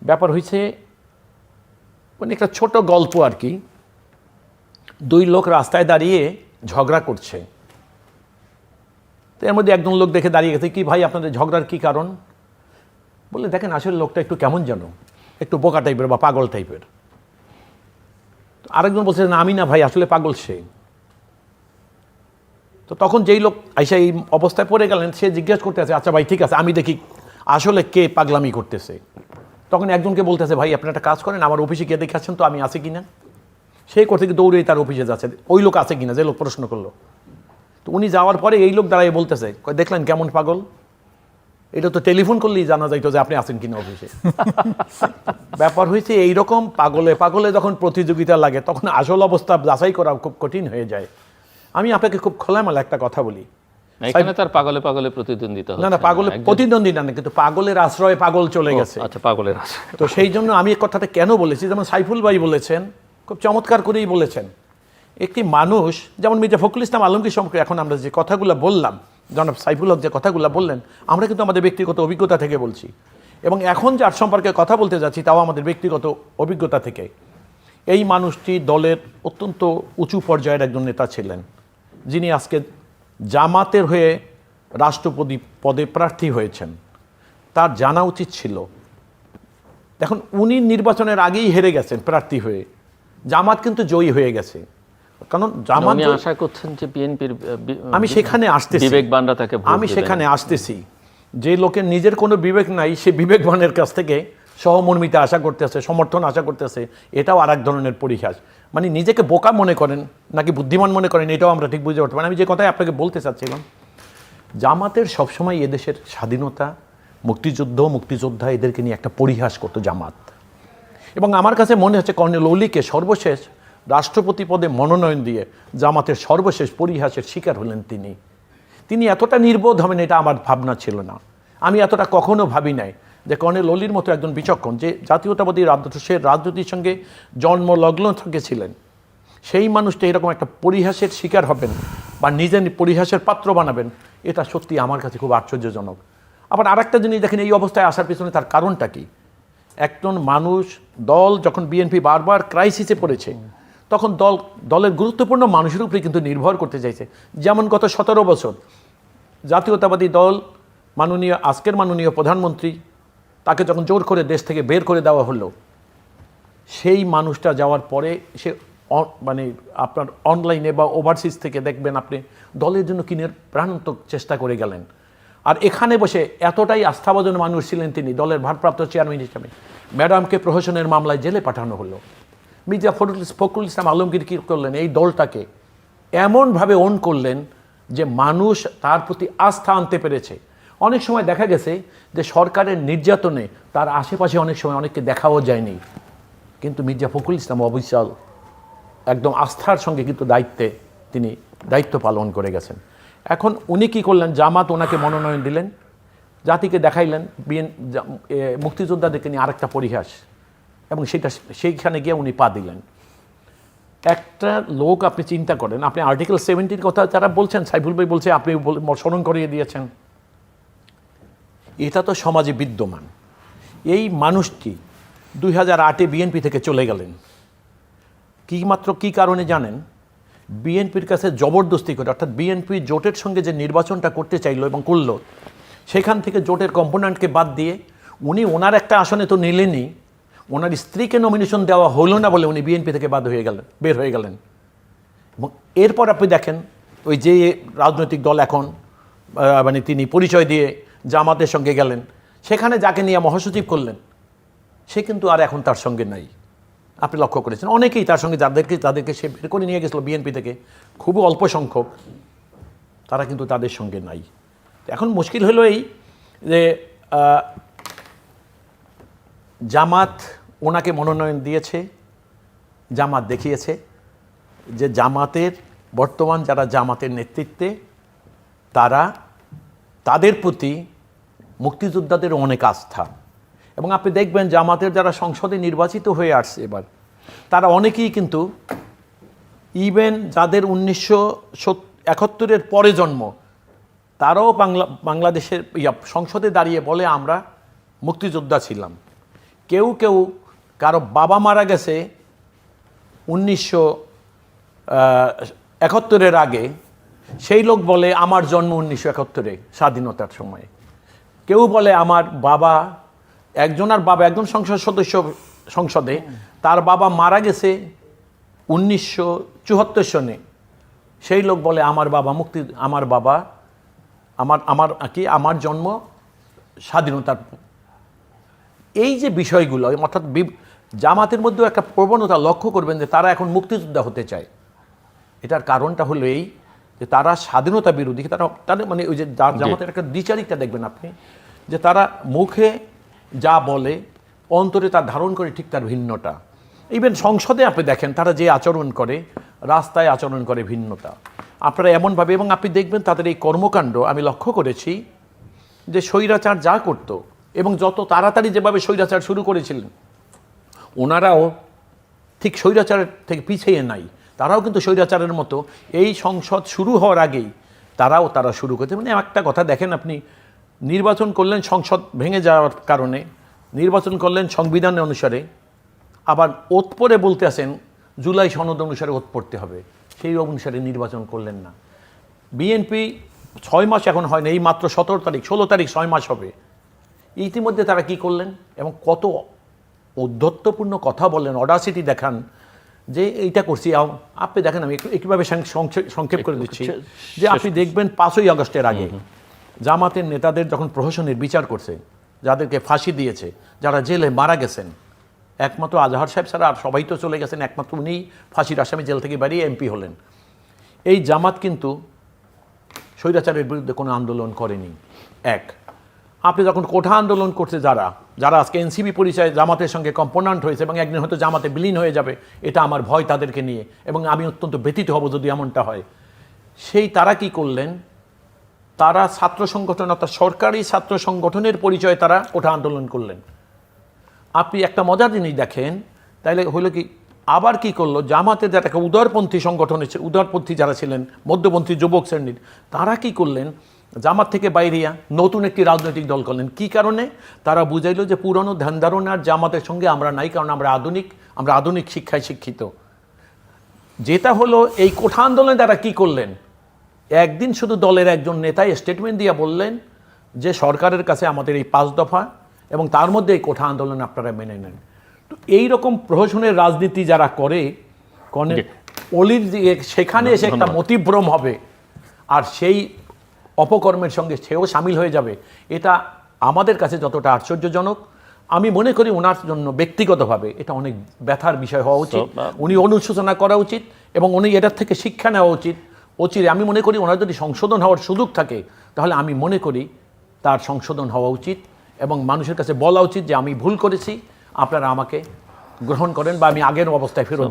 ব্যাপার হয়েছে মানে একটা ছোট গল্প আর কি। দুই লোক রাস্তায় দাঁড়িয়ে ঝগড়া করছে, তো এর মধ্যে একজন লোক দেখে দাঁড়িয়ে গেছে, কি ভাই আপনাদের ঝগড়ার কি কারণ? বলে দেখেন আসলে লোকটা একটু কেমন যেন, একটু বোকা টাইপের বা পাগল টাইপের। আরেকজন বলছে না আমি না ভাই, আসলে পাগল সে। তো তখন যেই লোক আইসা এই অবস্থায় পড়ে গেলেন, সে জিজ্ঞেস করতে আছে, আচ্ছা ভাই ঠিক আছে আমি দেখি আসলে কে পাগলামি করতেছে। তখন একজনকে বলতেছে, ভাই আপনি একটা কাজ করেন, আমার অফিসে গিয়ে দেখাচ্ছেন তো আমি আছি কিনা। সেই করতে গিয়ে দৌড়েই তার অফিসে যাচ্ছে, ওই লোক আছে কিনা যে লোক প্রশ্ন করলো। তো উনি যাওয়ার পরে এই লোক দাঁড়িয়ে বলতেছে, দেখলেন কেমন পাগল, এটা তো টেলিফোন করলেই জানা যাইতো যে আপনি আছেন কিনা অফিসে। ব্যাপার হয়েছে এইরকম, পাগলে পাগলে যখন প্রতিযোগিতা লাগে তখন আসল অবস্থা যাচাই করা খুব কঠিন হয়ে যায়। আমি আপনাকে খুব খোলামেলা একটা কথা বলি, এখানে তার পাগলে পাগলে প্রতিদ্বন্দ্বিতা না না পাগলে প্রতিদ্বন্দ্বিতা না, কিন্তু পাগলের আশ্রয়ে পাগল চলে গেছে। আচ্ছা, পাগলের আশ্রয়। তো সেই জন্য আমি এই কথাটা কেন বলেছি, যেমন সাইফুল ভাই বলেছেন, খুব চমৎকার করেই বলেছেন, একটি মানুষ যেমন মির্জা ফখরুল ইসলাম আলমগীর সম্পর্কে এখন আমরা যে কথাগুলো বললাম, জনাব সাইফুল হক যে কথাগুলো বললেন, আমরা কিন্তু আমাদের ব্যক্তিগত অভিজ্ঞতা থেকে বলছি, এবং এখন যার সম্পর্কে কথা বলতে যাচ্ছি তাও আমাদের ব্যক্তিগত অভিজ্ঞতা থেকে। এই মানুষটি দলের অত্যন্ত উঁচু পর্যায়ের একজন নেতা ছিলেন, যিনি আজকে জামাতের হয়ে রাষ্ট্রপতি পদে প্রার্থী হয়েছেন। তার জানা উচিত ছিল, দেখুন উনি নির্বাচনের আগেই হেরে গেছেন প্রার্থী হয়ে, জামাত কিন্তু জয়ী হয়ে গেছে। কারণ জামাত আশা করছেন যে বিএনপির, আমি সেখানে আসতেছি, বিবেকবানরা তাকে ভোট আমি দেবেন। সেখানে আসতেছি, যে লোকের নিজের কোনো বিবেক নাই সে বিবেকবানের কাছ থেকে সহমর্মিতা আশা করতেছে, সমর্থন আশা করতেছে, এটাও আর এক ধরনের পরিহাস। মানে নিজেকে বোকা মনে করেন নাকি বুদ্ধিমান মনে করেন, এটাও আমরা ঠিক বুঝে উঠতে পারি। আমি যে কথাই আপনাকে বলতে চাচ্ছিলাম, জামাতের সবসময় এদেশের স্বাধীনতা, মুক্তিযোদ্ধা এদেরকে নিয়ে একটা পরিহাস করতো জামাত। এবং আমার কাছে মনে হচ্ছে কর্নেল অলিকে সর্বশেষ রাষ্ট্রপতি পদে মনোনয়ন দিয়ে জামাতের সর্বশেষ পরিহাসের শিকার হলেন তিনি এতটা নির্বোধ হবেন এটা আমার ভাবনা ছিল না। আমি এতটা কখনো ভাবি নাই যে কর্নেল অলির মতো একজন বিচক্ষণ, যে জাতীয়তাবাদী সে রাজনীতির সঙ্গে জন্মলগ্ন থেকে ছিলেন, সেই মানুষটা এরকম একটা পরিহাসের শিকার হবেন বা নিজের পরিহাসের পাত্র বানাবেন, এটা সত্যি আমার কাছে খুব আশ্চর্যজনক। আবার আরেকটা জিনিস দেখেন, এই অবস্থায় আসার পিছনে তার কারণটা কি? একজন মানুষ, দল যখন বিএনপি বারবার ক্রাইসিসে পড়েছে, তখন দলের গুরুত্বপূর্ণ মানুষের উপরে কিন্তু নির্ভর করতে চাইছে। যেমন গত 17 বছর জাতীয়তাবাদী দল, আজকের মাননীয় প্রধানমন্ত্রী, তাকে যখন জোর করে দেশ থেকে বের করে দেওয়া হলো, সেই মানুষটা যাওয়ার পরে সে মানে আপনার অনলাইনে বা ওভারসিজ থেকে দেখবেন আপনি দলের জন্য কিনের প্রাণান্তক চেষ্টা করে গেলেন। আর এখানে বসে এতটাই আস্থাভাজন মানুষ ছিলেন তিনি, দলের ভারপ্রাপ্ত চেয়ারম্যান হিসাবে ম্যাডামকে প্রহসনের মামলায় জেলে পাঠানো হলো। মির্জা ফখরুল ইসলাম আলমগীর কী করলেন, এই দলটাকে এমনভাবে অন করলেন যে মানুষ তার প্রতি আস্থা আনতে পেরেছে। অনেক সময় দেখা গেছে যে সরকারের নির্যাতনে তার আশেপাশে অনেক সময় অনেককে দেখাও যায়নি, কিন্তু মির্জা ফখরুল ইসলাম অবিচল একদম আস্থার সঙ্গে কিন্তু তিনি দায়িত্ব পালন করে গেছেন। এখন উনি কী করলেন, জামাত ওনাকে মনোনয়ন দিলেন, জাতিকে দেখাইলেন মুক্তিযোদ্ধাদেরকে নিয়ে আরেকটা পরিহাস, এবং সেইখানে গিয়ে উনি পা দিলেন। একটা লোক আপনি চিন্তা করেন, আপনি আর্টিকেল 70 কথা যারা বলছেন, সাইফুল ভাই বলছে, আপনি স্মরণ করিয়ে দিয়েছেন, এটা তো সমাজে বিদ্যমান। এই মানুষটি 2008-এ বিএনপি থেকে চলে গেলেন, কী কারণে জানেন? বিএনপির কাছে জবরদস্তি করে, অর্থাৎ বিএনপি জোটের সঙ্গে যে নির্বাচনটা করতে চাইলো এবং করলো, সেখান থেকে জোটের কম্পোনেন্টকে বাদ দিয়ে উনি ওনার একটা আসনে তো নিলেনই, ওনার স্ত্রীকে নমিনেশন দেওয়া হলো না বলে উনি বিএনপি থেকে বের হয়ে গেলেন। এবং এরপর আপনি দেখেন ওই যে রাজনৈতিক দল এখন মানে তিনি পরিচয় দিয়ে জামাতের সঙ্গে গেলেন, সেখানে যাকে নিয়ে মহাসচিব করলেন, সে কিন্তু আর এখন তার সঙ্গে নাই। আপনি লক্ষ্য করেছেন অনেকেই তার সঙ্গে তাদেরকে সে বের করে নিয়ে গেছিলো বিএনপি থেকে, খুবই অল্প সংখ্যক, তারা কিন্তু তাদের সঙ্গে নাই। এখন মুশকিল হলো এই যে জামাত ওনাকে মনোনয়ন দিয়েছে, জামাত দেখিয়েছে যে জামাতের বর্তমান যারা জামাতের নেতৃত্বে তাদের প্রতি মুক্তিযোদ্ধাদের অনেক আস্থা। এবং আপনি দেখবেন জামাতের যারা সংসদে নির্বাচিত হয়ে আসছে এবার, তারা অনেকেই কিন্তু ইভেন যাদের 1971-এর পরে জন্ম, তারাও বাংলাদেশের সংসদে দাঁড়িয়ে বলে আমরা মুক্তিযোদ্ধা ছিলাম। কেউ কেউ কারো বাবা মারা গেছে 1971 আগে, সেই লোক বলে আমার জন্ম 1971 স্বাধীনতার সময়। কেউ বলে আমার বাবা, একজন সংসদ সদস্য সংসদে তার বাবা মারা গেছে 1974 সনে, সেই লোক বলে আমার জন্ম স্বাধীনতার। এই যে বিষয়গুলো, অর্থাৎ জামাতের মধ্যেও একটা প্রবণতা লক্ষ্য করবেন যে তারা এখন মুক্তিযোদ্ধা হতে চায়। এটার কারণটা হলো এই যে তারা স্বাধীনতা বিরোধী। তাদের মানে ওই যে জামাতের একটা দ্বিচারিতা দেখবেন আপনি, যে তারা মুখে যা বলে অন্তরে তার ধারণ করে ঠিক তার ভিন্নটা। ইভেন সংসদে আপনি দেখেন তারা যে আচরণ করে, রাস্তায় আচরণ করে ভিন্নতা। আপনারা এমনভাবে, এবং আপনি দেখবেন তাদের এই কর্মকাণ্ড আমি লক্ষ্য করেছি যে স্বৈরাচার যা করত এবং যত তাড়াতাড়ি যেভাবে স্বৈরাচার শুরু করেছিলেন, ওনারাও ঠিক স্বৈরাচারের থেকে পিছিয়ে নাই। তারাও কিন্তু স্বৈরাচারের মতো এই সংসদ শুরু হওয়ার আগেই তারা শুরু করতে। মানে একটা কথা দেখেন, আপনি নির্বাচন করলেন সংসদ ভেঙে যাওয়ার কারণে, নির্বাচন করলেন সংবিধান অনুসারে, আবার ওত পরে বলতে আসেন জুলাই সনদ অনুসারে ওত পড়তে হবে, সেই অনুসারে নির্বাচন করলেন না। বিএনপি 6 মাস এখন হয় না, এই মাত্র 16 তারিখ 6 মাস হবে। ইতিমধ্যে তারা কি করলেন এবং কত ঔদ্ধত্যপূর্ণ কথা বললেন, অডাসিটি দেখান যে এইটা করছি। আপনি দেখেন, আমি একইভাবে সংক্ষেপ করে দিচ্ছি, যে আপনি দেখবেন 5ই আগস্টের আগে জামাতের নেতাদের যখন প্রহসনের বিচার করছে, যাদেরকে ফাঁসি দিয়েছে, যারা জেলে মারা গেছেন, একমাত্র আজহার সাহেব ছাড়া আর সবাই তো চলে গেছেন, একমাত্র উনিই ফাঁসির আসামি জেল থেকে বেরিয়ে এমপি হলেন। এই জামাত কিন্তু স্বৈরাচারের বিরুদ্ধে কোনো আন্দোলন করেনি। আপনি যখন কোঠা আন্দোলন করছে যারা আজকে এনসিপি পরিচয়ে জামাতের সঙ্গে কম্পোনেন্ট হয়েছে এবং একদিন হয়তো জামাতে বিলীন হয়ে যাবে, এটা আমার ভয় তাদেরকে নিয়ে, এবং আমি অত্যন্ত ব্যথিত হব যদি এমনটা হয়। তারা কি করলেন, তারা ছাত্র সংগঠন অর্থাৎ সরকারি ছাত্র সংগঠনের পরিচয়ে তারা কোঠা আন্দোলন করলেন। আপনি একটা মজার জিনিস দেখেন, তাইলে হলো কি, আবার কি করলো জামাতের যারা একটা উদারপন্থী সংগঠন, উদারপন্থী যারা ছিলেন মধ্যপন্থী যুবক শ্রেণীর, তারা কি করলেন, জামাত থেকে বাইরিয়া নতুন একটি রাজনৈতিক দল করলেন। কি কারণে? তারা বুঝাইল যে পুরনো ধ্যান ধারণার জামাতের সঙ্গে আমরা নাই, কারণ আমরা আধুনিক শিক্ষায় শিক্ষিত। যেটা হলো এই কোঠা আন্দোলনে তারা কি করলেন, একদিন শুধু দলের একজন নেতাই স্টেটমেন্ট দিয়ে বললেন যে সরকারের কাছে আমাদের এই 5 দফা এবং তার মধ্যে এই কোঠা আন্দোলন আপনারা মেনে নেন। তো এইরকম প্রহসনের রাজনীতি যারা করে অলির সেখানে এসে একটা মতিভ্রম হবে আর সেই অপকর্মের সঙ্গে সেও সামিল হয়ে যাবে, এটা আমাদের কাছে যতটা আশ্চর্যজনক, আমি মনে করি ওনার জন্য ব্যক্তিগতভাবে এটা অনেক ব্যথার বিষয় হওয়া উচিত। উনি অনুশোচনা করা উচিত এবং উনি এটার থেকে শিক্ষা নেওয়া উচিত। আমি মনে করি ওনার যদি সংশোধন হওয়ার সুযোগ থাকে, তাহলে আমি মনে করি তার সংশোধন হওয়া উচিত এবং মানুষের কাছে বলা উচিত যে আমি ভুল করেছি, আপনারা আমাকে গ্রহণ করেন বা আমি আগের অবস্থায় ফেরত